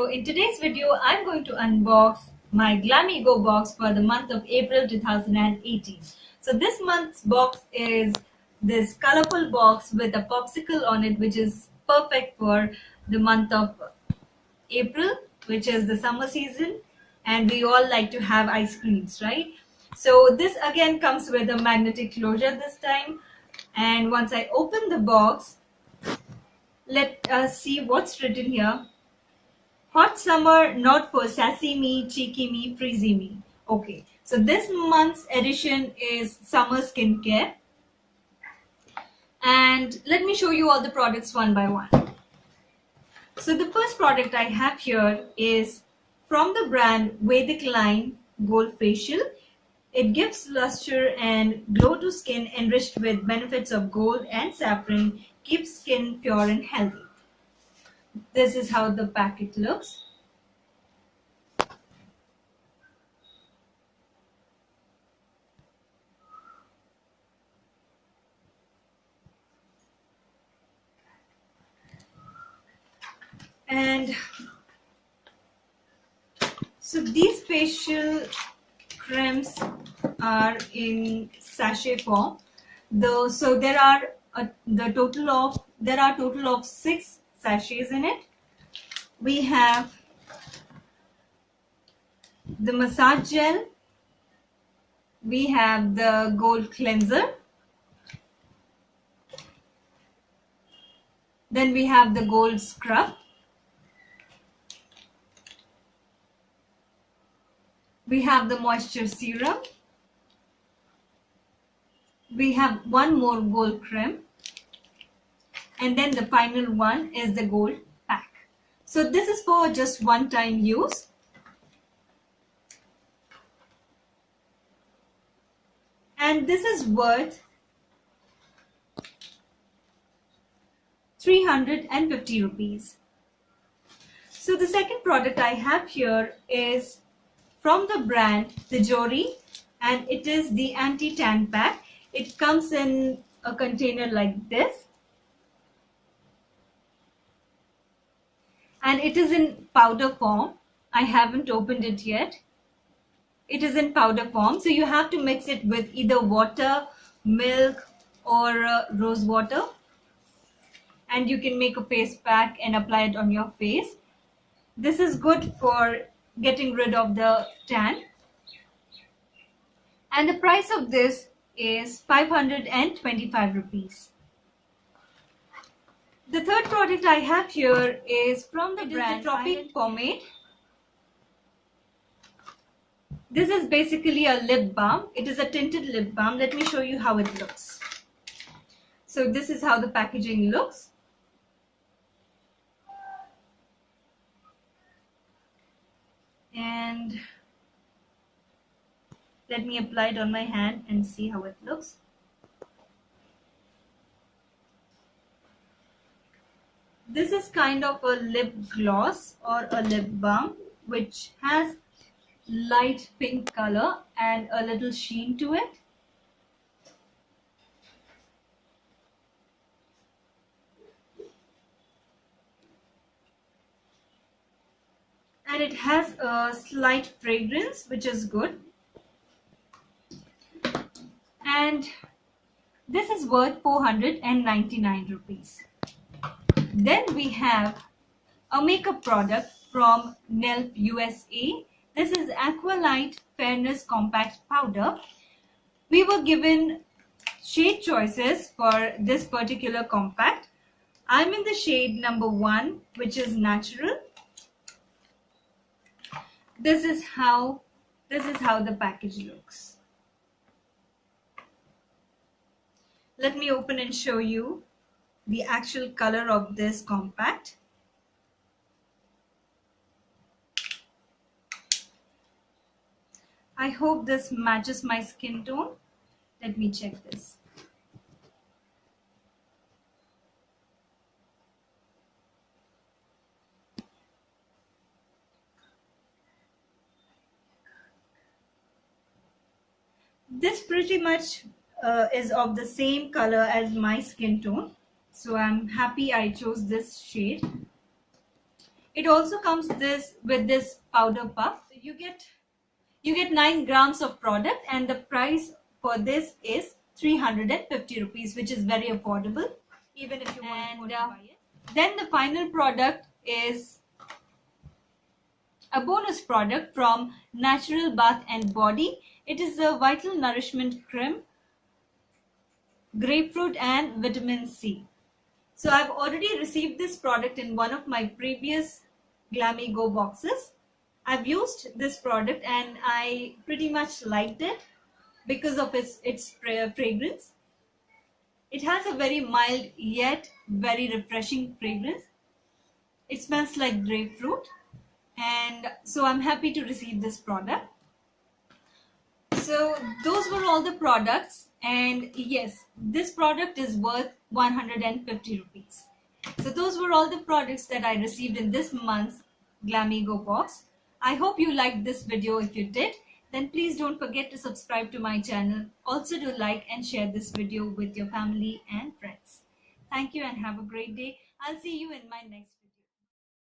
So in today's video, I'm going to unbox my Glamego box for the month of April 2018. So this month's box is this colorful box with a popsicle on it, which is perfect for the month of April, which is the summer season, and we all like to have ice creams, right? So this again comes with a magnetic closure this time, and once I open the box, let us see what's written here. Hot summer, not for sassy me, cheeky me, freezy me. Okay, so this month's edition is summer skincare. And let me show you all the products one by one. So the first product I have here is from the brand Vedic Line Gold Facial. It gives luster and glow to skin enriched with benefits of gold and saffron, keeps skin pure and healthy. This is how the packet looks. And so these facial creams are in sachet form. So there are total of 6 sachets in it. We have the massage gel, we have the gold cleanser, then we have the gold scrub, we have the moisture serum, we have one more gold cream, and then the final one is the gold pack. So this is for just one-time use. And this is worth 350 rupees. So the second product I have here is from the brand Tijori, and it is the anti-tan pack. It comes in a container like this, and it is in powder form. I haven't opened it yet. It is in powder form, so you have to mix it with either water, milk, or rose water, and you can make a face pack and apply it on your face. This is good for getting rid of the tan, and the price of this is 525 rupees. The third product I have here is from the brand Tropic Pomade. This is basically a lip balm. It is a tinted lip balm. Let me show you how it looks. So this is how the packaging looks. And let me apply it on my hand and see how it looks. This is kind of a lip gloss or a lip balm which has light pink color and a little sheen to it. And it has a slight fragrance, which is good. And this is worth 499 rupees. Then we have a makeup product from NELF USA. This is Aqualight Fairness Compact Powder. We were given shade choices for this particular compact. I'm in the shade number 1, which is natural. This is how the package looks. Let me open and show you the actual color of this compact. I hope this matches my skin tone. Let me check this. This pretty much is of the same color as my skin tone, so I'm happy I chose this shade. It also comes with this powder puff. So you get 9 grams of product, and the price for this is 350 rupees, which is very affordable even if you want to buy it. Then the final product is a bonus product from Natural Bath and Body. It is a Vital Nourishment Cream, grapefruit and vitamin C. So I've already received this product in one of my previous Glamego boxes. I've used this product and I pretty much liked it because of its fragrance. It has a very mild yet very refreshing fragrance. It smells like grapefruit, and so I'm happy to receive this product. So those were all the products, and yes, this product is worth 150 rupees. So those were all the products that I received in this month's Glamego box. I hope you liked this video. If you did, then please don't forget to subscribe to my channel. Also do like and share this video with your family and friends. Thank you and have a great day. I'll see you in my next video.